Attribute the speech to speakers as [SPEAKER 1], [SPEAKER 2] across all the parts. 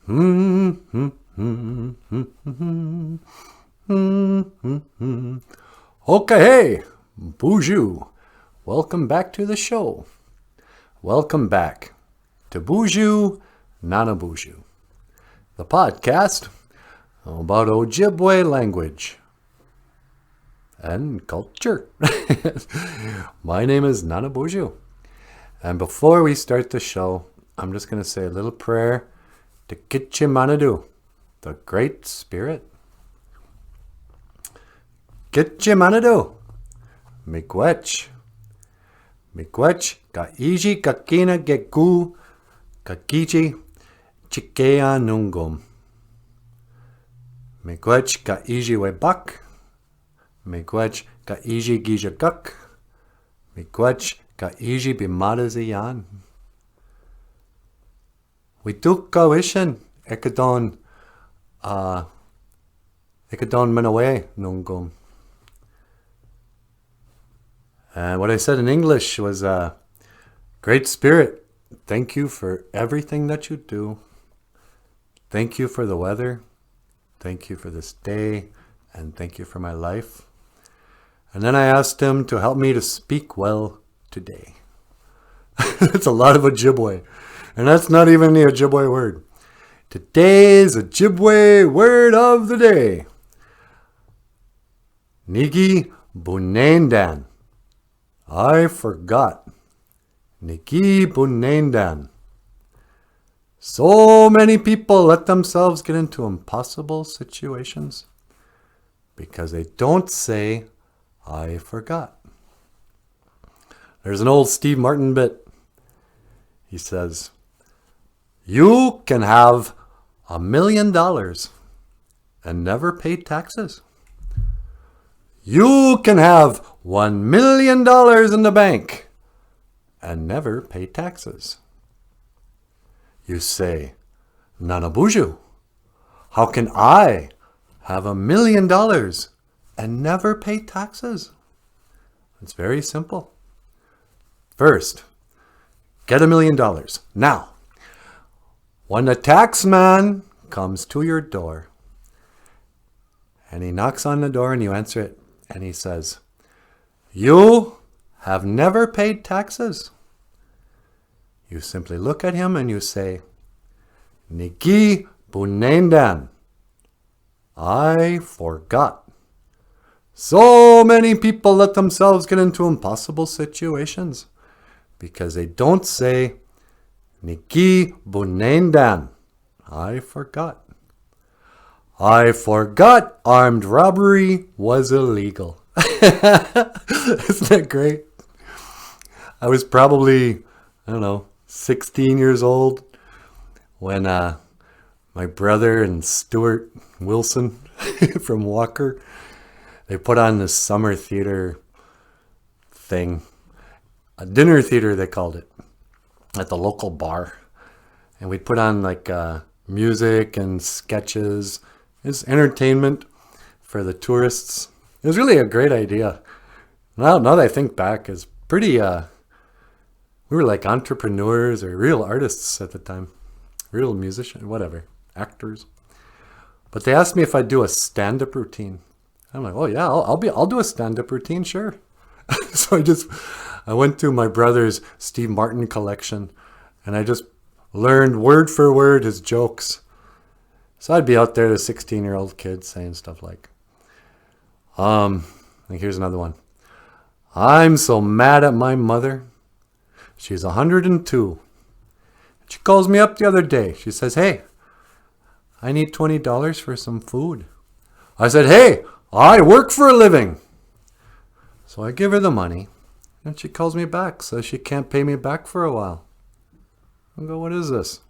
[SPEAKER 1] Okay, hey, BOOZHOO. Welcome back to the show. Welcome back to BOOZHOO, NANABOOZHOO, the podcast about OJIBWE language and culture. My name is NANABOOZHOO. And before we start the show, I'm just going to say a little prayer to Kitchimanadu, the Great Spirit. Kitchimanadu, miigwech. Miigwech ka iji kakina geku kakichi chikea nungum. Miigwech ka iji webak. Miigwech ka iji gijagak. Miigwech ka iji bimadaziyan. We took kawishan ekadon manawe nungum. And what I said in English was, Great Spirit, thank you for everything that you do. Thank you for the weather. Thank you for this day. And thank you for my life. And then I asked him to help me to speak well today. That's a lot of Ojibwe. And that's not even the Ojibwe word. Today's Ojibwe word of the day. Nigi bunendan. I forgot. Nigi bunendan. So many people let themselves get into impossible situations because they don't say, I forgot. There's an old Steve Martin bit. He says, you can have $1 million and never pay taxes. You can have $1 million in the bank and never pay taxes. You say, NANABOOZHOO, how can I have $1 million and never pay taxes? It's very simple. First, get $1 million. Now, when the tax man comes to your door and he knocks on the door and you answer it and he says, you have never paid taxes. You simply look at him and you say, Nigi bunendan. I forgot. So many people let themselves get into impossible situations because they don't say, Nigi bunendan. I forgot. I forgot armed robbery was illegal. Isn't that great? I was probably, 16 years old when my brother and Stuart Wilson from Walker, they put on this summer theater thing, a dinner theater they called it, at the local bar. And we'd put on like music and sketches. It's entertainment for the tourists. It was really a great idea. Now that I think back, it's pretty, we were like entrepreneurs or real artists at the time. Real musicians, whatever, actors. But they asked me if I'd do a stand-up routine. I'm like, oh yeah, I'll do a stand-up routine, sure. So I went to my brother's Steve Martin collection and I just learned word for word his jokes. So I'd be out there, the 16-year-old kid, saying stuff like here's another one. I'm so mad at my mother. She's 102. She calls me up the other day. She says, hey, I need $20 for some food. I said, hey, I work for a living. So I give her the money. And she calls me back, says she can't pay me back for a while. I go, what is this?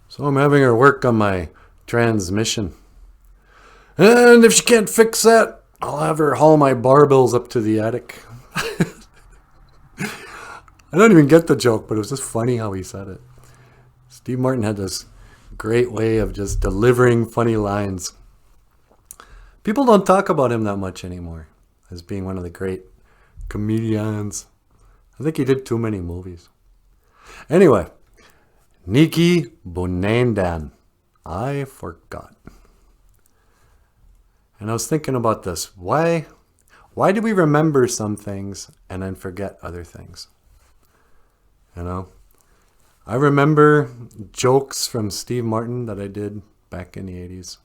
[SPEAKER 1] So I'm having her work on my transmission. And if she can't fix that, I'll have her haul my barbells up to the attic. I don't even get the joke, but it was just funny how he said it. Steve Martin had this great way of just delivering funny lines. People don't talk about him that much anymore as being one of the great comedians. I think he did too many movies. Anyway, Niki Bunendan. I forgot. And I was thinking about this. Why do we remember some things and then forget other things? You know? I remember jokes from Steve Martin that I did back in the 80s.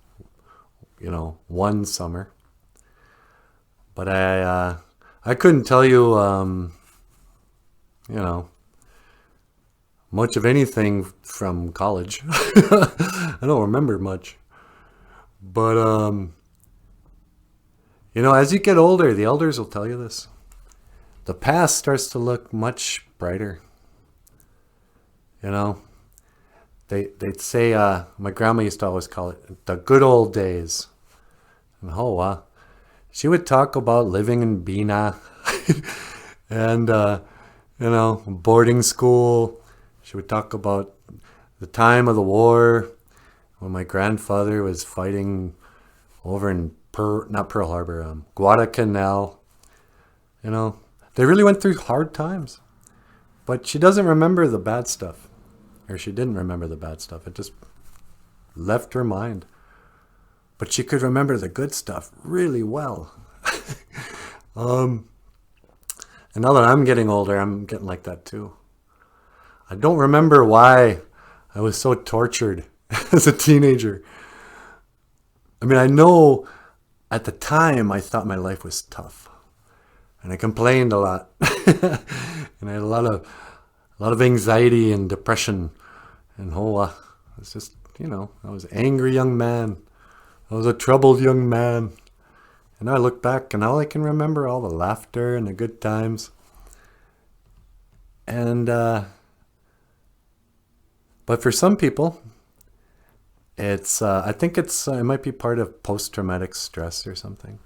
[SPEAKER 1] You know, one summer. But I couldn't tell you, you know, much of anything from college. I don't remember much. But, you know, as you get older, the elders will tell you this. The past starts to look much brighter. You know, they'd say, my grandma used to always call it the good old days. And she would talk about living in Bina and, you know, boarding school. She would talk about the time of the war when my grandfather was fighting over in not Pearl Harbor, Guadalcanal. You know, they really went through hard times. But she doesn't remember the bad stuff. Or she didn't remember the bad stuff. It just left her mind. But she could remember the good stuff really well. And now that I'm getting older, I'm getting like that too. I don't remember why I was so tortured as a teenager. I mean, I know at the time I thought my life was tough. And I complained a lot. And I had a lot of anxiety and depression. And it's just, you know, I was an angry young man. I was a troubled young man. And I look back and all I can remember all the laughter and the good times. And, but for some people, it's, I think it might be part of post-traumatic stress or something.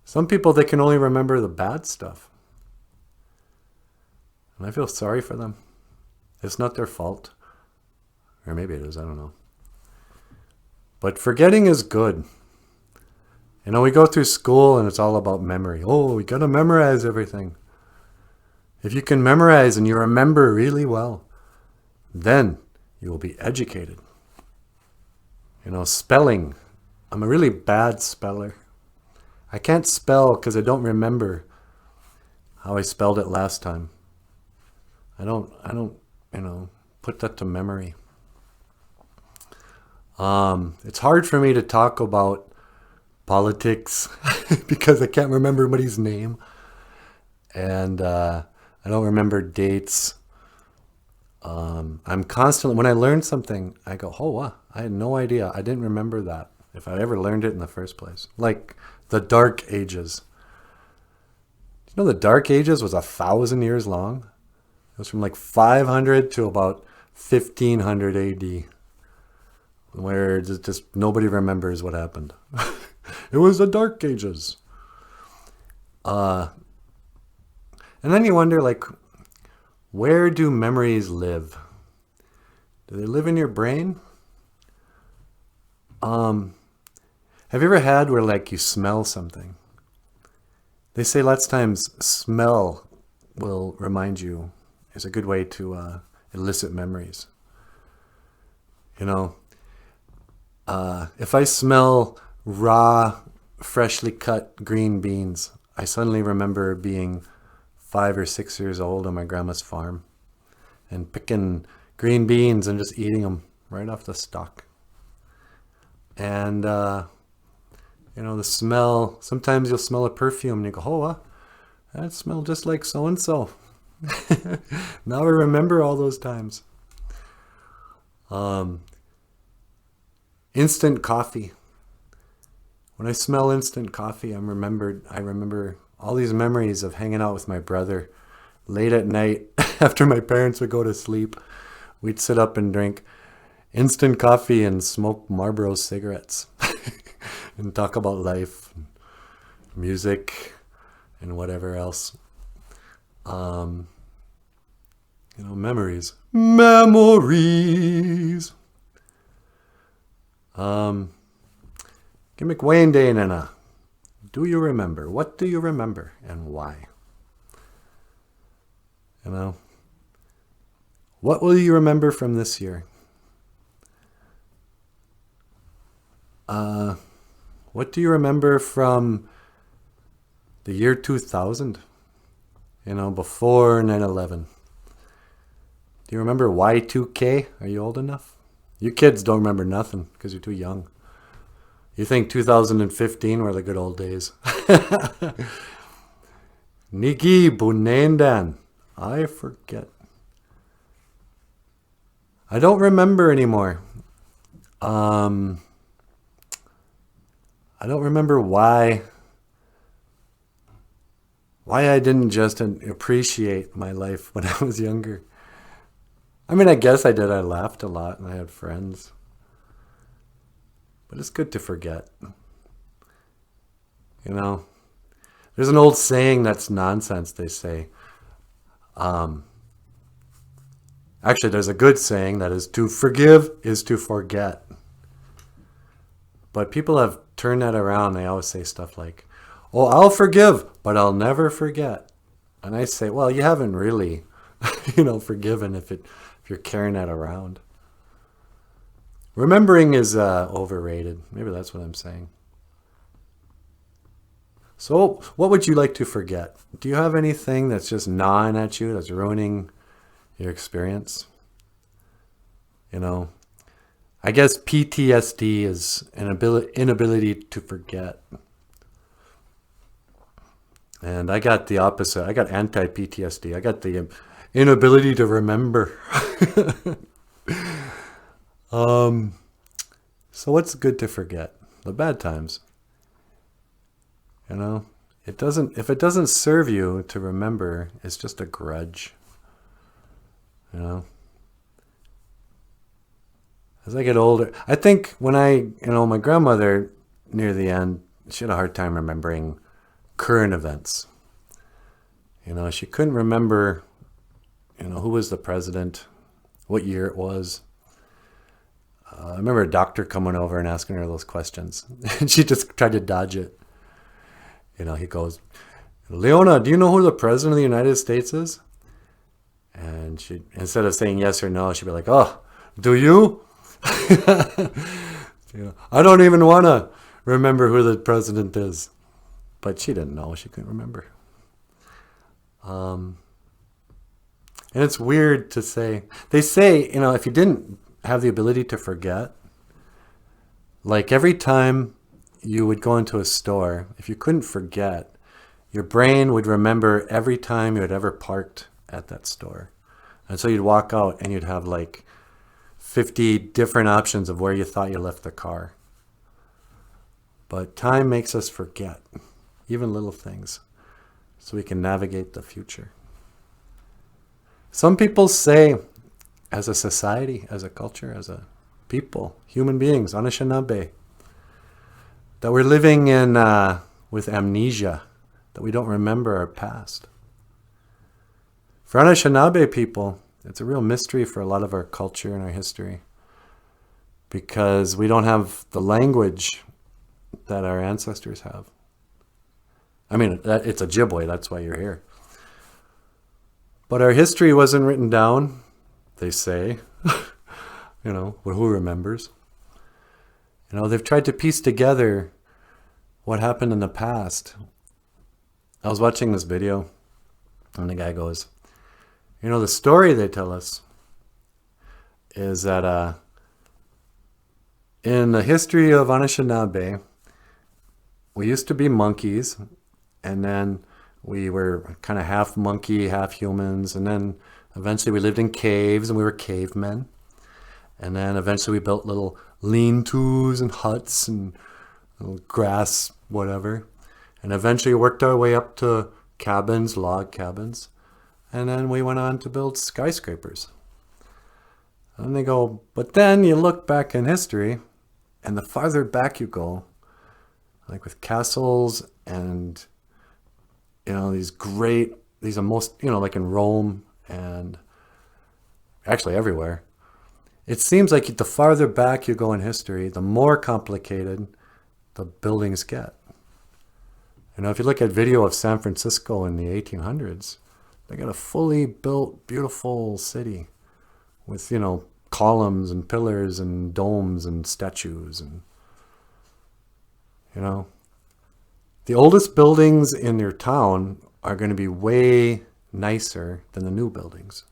[SPEAKER 1] Some people, they can only remember the bad stuff. And I feel sorry for them. It's not their fault. Or maybe it is, I don't know. But forgetting is good. You know, we go through school and it's all about memory. Oh, we got to memorize everything. If you can memorize and you remember really well, then you will be educated. You know, spelling. I'm a really bad speller. I can't spell because I don't remember how I spelled it last time. I don't, you know, put that to memory. It's hard for me to talk about politics because I can't remember anybody's name. And I don't remember dates. I'm constantly, when I learn something, I go, oh, wow, I had no idea. I didn't remember that if I ever learned it in the first place. Like the Dark Ages. You know, the Dark Ages was 1,000 years long. It was from like 500 to about 1500 AD. Where just nobody remembers what happened. It was the Dark Ages. And then you wonder, like, where do memories live? Do they live in your brain? Have you ever had where, like, you smell something? They say lots of times smell will remind you. Is a good way to elicit memories. You know, if I smell raw, freshly cut green beans, I suddenly remember being 5 or 6 years old on my grandma's farm and picking green beans and just eating them right off the stalk. And, you know, the smell, sometimes you'll smell a perfume and you go, oh, that smells just like so-and-so. Now I remember all those times. Instant coffee. When I smell instant coffee, I remember all these memories of hanging out with my brother late at night after my parents would go to sleep. We'd sit up and drink instant coffee and smoke Marlboro cigarettes and talk about life, and music, and whatever else. You know, memories. Memories. McWayne Day, Nana. Do you remember? What do you remember and why? You know, What will you remember from this year? What do you remember from the year 2000? You know, before 9/11. Do you remember Y2K? Are you old enough? You kids don't remember nothing because you're too young. You think 2015 were the good old days. Niki Bunendan. I forget. I don't remember anymore. I don't remember why I didn't just appreciate my life when I was younger. I mean, I guess I did. I laughed a lot and I had friends. But it's good to forget. You know, there's an old saying that's nonsense, they say. Actually, there's a good saying that is to forgive is to forget. But people have turned that around. They always say stuff like, oh, I'll forgive, but I'll never forget. And I say, well, you haven't really, forgiven if you're carrying that around. Remembering is overrated. Maybe that's what I'm saying. So what would you like to forget? Do you have anything that's just gnawing at you, that's ruining your experience? I guess PTSD is an inability to forget. And I got the opposite. I got anti-PTSD. I got the inability to remember. So what's good to forget? The bad times. If it doesn't serve you to remember, it's just a grudge. As I get older, I think when my grandmother near the end, she had a hard time remembering current events. She couldn't remember, who was the president, what year it was. I remember a doctor coming over and asking her those questions. And she just tried to dodge it. He goes, Leona, do you know who the president of the United States is? And she, instead of saying yes or no, she'd be like, oh, do you? I don't even want to remember who the president is. But she didn't know. She couldn't remember. And it's weird to say. They say, if you didn't have the ability to forget, like every time you would go into a store, if you couldn't forget, your brain would remember every time you had ever parked at that store. And so you'd walk out and you'd have like 50 different options of where you thought you left the car. But time makes us forget, even little things, so we can navigate the future. Some people say, as a society, as a culture, as a people, human beings, Anishinaabe, that we're living in with amnesia, that we don't remember our past. For Anishinaabe people, it's a real mystery for a lot of our culture and our history, because we don't have the language that our ancestors have. I mean, it's Ojibwe, that's why you're here. But our history wasn't written down, they say. Well, who remembers? They've tried to piece together what happened in the past. I was watching this video, and the guy goes, the story they tell us is that in the history of Anishinaabe, we used to be monkeys, and then we were kind of half monkey, half humans, and then eventually we lived in caves, and we were cavemen. And then eventually we built little lean-tos and huts and little grass, whatever. And eventually worked our way up to cabins, log cabins. And then we went on to build skyscrapers. And they go, but then you look back in history, and the farther back you go, like with castles and, these are most, like in Rome and actually everywhere. It seems like the farther back you go in history, the more complicated the buildings get. If you look at video of San Francisco in the 1800s, they got a fully built, beautiful city. with, columns and pillars and domes and statues and, the oldest buildings in your town are going to be way nicer than the new buildings.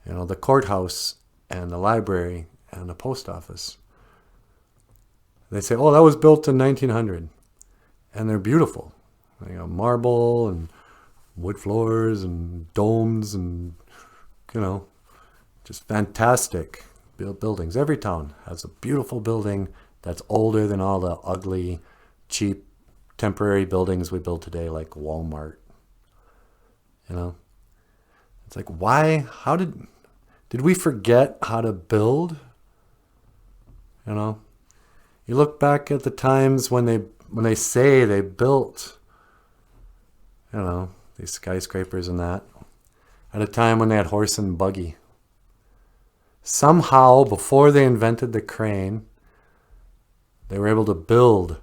[SPEAKER 1] The courthouse and the library and the post office. They say, oh, that was built in 1900. And they're beautiful. Marble and wood floors and domes and, just fantastic buildings. Every town has a beautiful building that's older than all the ugly, cheap, temporary buildings we build today, like Walmart. It's like, why? How did we forget how to build? You look back at the times when they say they built, these skyscrapers and that, at a time when they had horse and buggy. Somehow, before they invented the crane, they were able to build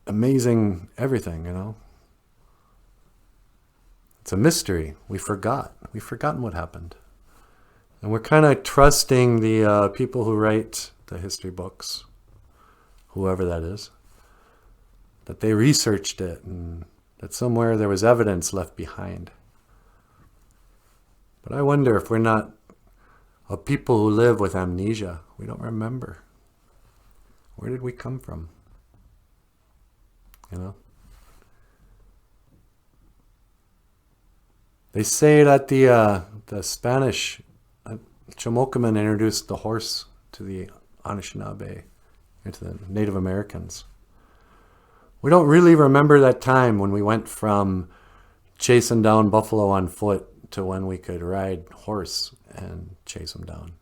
[SPEAKER 1] amazing everything, It's a mystery. We forgot. We've forgotten what happened. And we're kind of trusting the people who write the history books, whoever that is, that they researched it and that somewhere there was evidence left behind. But I wonder if we're not a people who live with amnesia. We don't remember. Where did we come from? They say that the Spanish Chamokaman introduced the horse to the Anishinaabe, to the Native Americans. We don't really remember that time when we went from chasing down buffalo on foot to when we could ride horse and chase them down.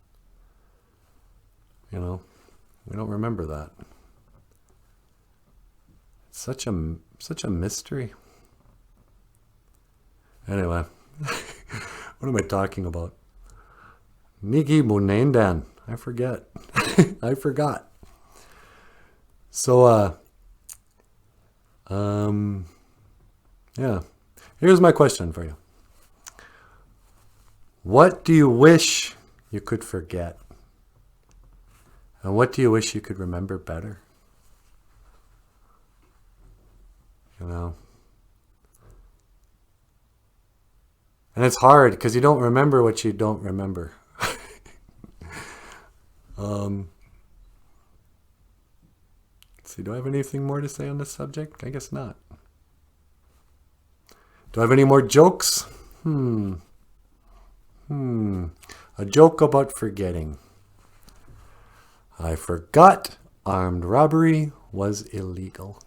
[SPEAKER 1] We don't remember that. It's such a mystery. Anyway, what am I talking about? Nigi Bunendan. I forget. I forgot. So, yeah. Here's my question for you. What do you wish you could forget? And what do you wish you could remember better? And it's hard because you don't remember what you don't remember. Let's see, do I have anything more to say on this subject? I guess not. Do I have any more jokes? A joke about forgetting. I forgot armed robbery was illegal.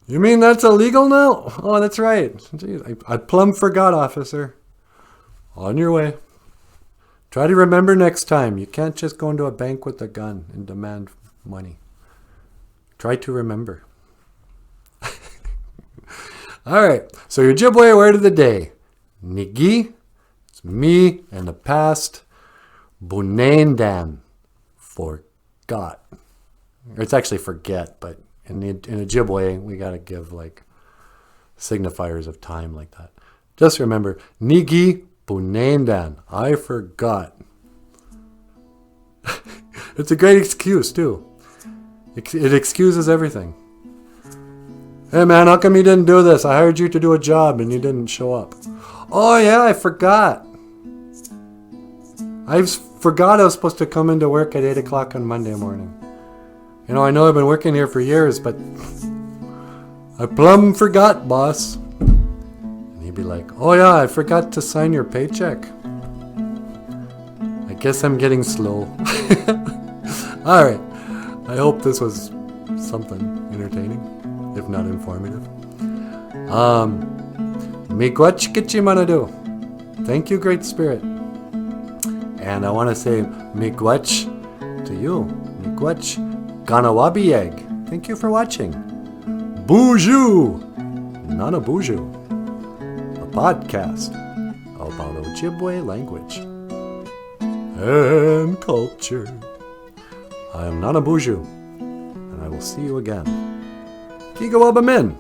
[SPEAKER 1] You mean that's illegal now? Oh, that's right. Jeez, I plumb forgot, officer. On your way. Try to remember next time. You can't just go into a bank with a gun and demand money. Try to remember. All right. So your Ojibwe word of the day. Nigi. It's me in the past. Bunendan. Forgot. It's actually forget, but in Ojibwe, we got to give like signifiers of time like that. Just remember, Nigi Bunendan. I forgot. It's a great excuse, too. It excuses everything. Hey, man, how come you didn't do this? I hired you to do a job and you didn't show up. Oh, yeah, I forgot. I forgot I was supposed to come into work at 8 o'clock on Monday morning. I know I've been working here for years, but I plumb forgot, boss. And he'd be like, oh yeah, I forgot to sign your paycheck. I guess I'm getting slow. All right. I hope this was something entertaining, if not informative. Miigwech Kichimanadu. Thank you, Great Spirit. And I want to say miigwech to you. Miigwech Ganawabieg. Thank you for watching. BOOZHOO! NANABOOZHOO. A podcast about Ojibwe language and culture. I am NANABOOZHOO, and I will see you again. Kigawabamin.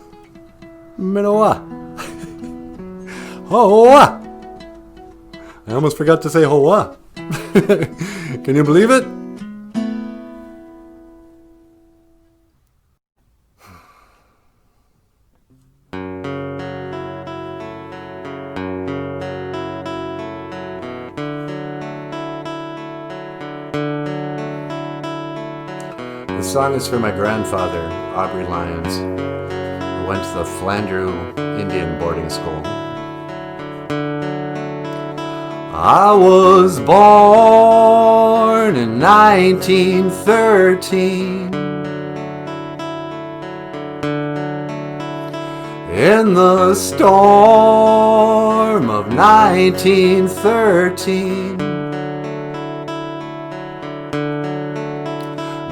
[SPEAKER 1] Minoa. Hoa. I almost forgot to say hoa. Can you believe it? The song is for my grandfather, Aubrey Lyons, who went to the Flandreau Indian boarding school. I was born in 1913 in the storm of 1913.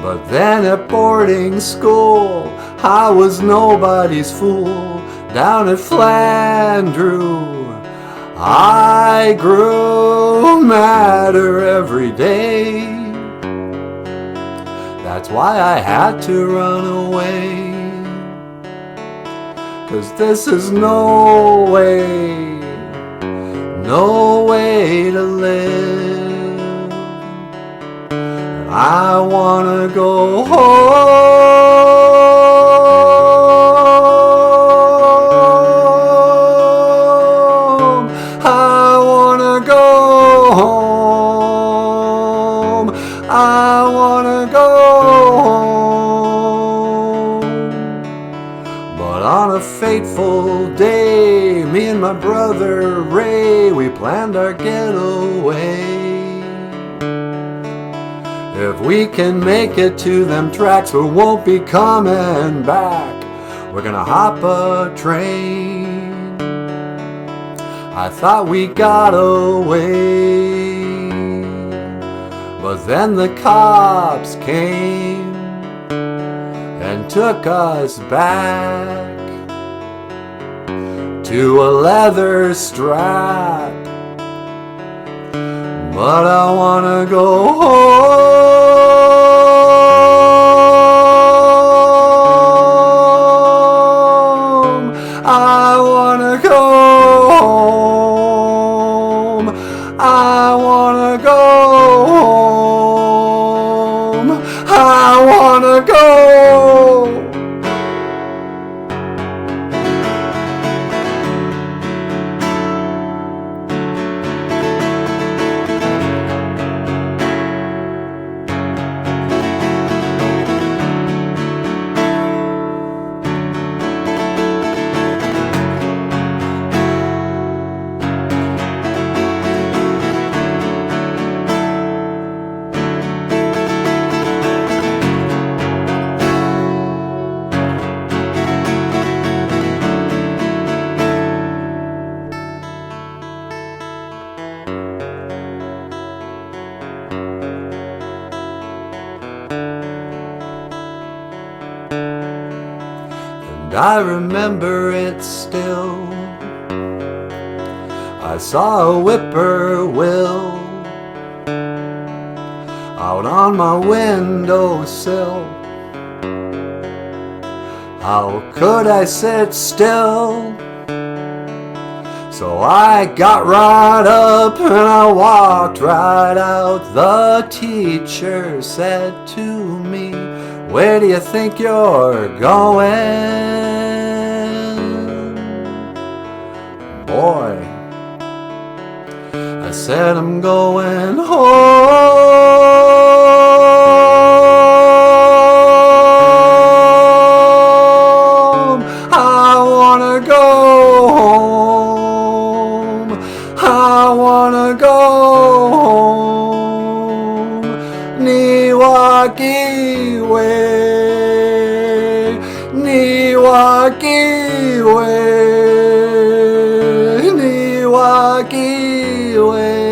[SPEAKER 1] But then at boarding school, I was nobody's fool. Down at Flandreau, I grew madder every day. That's why I had to run away. 'Cause this is no way to live. I wanna go home. I wanna go home. I wanna go home. But on a fateful day, me and my brother Ray, we planned our getaway. If we can make it to them tracks, we won't be coming back. We're gonna hop a train. I thought we got away, but then the cops came and took us back to a leather strap. But I wanna go home. I wanna go home. I wanna go home. I wanna go. I remember it still. I saw a whippoorwill out on my windowsill. How could I sit still? So I got right up and I walked right out. The teacher said to me, "Where do you think you're going?" Boy, I said, "I'm going home. I wanna go home. I wanna go home. NANABOOZHOO, NANABOOZHOO, NANABOOZHOO."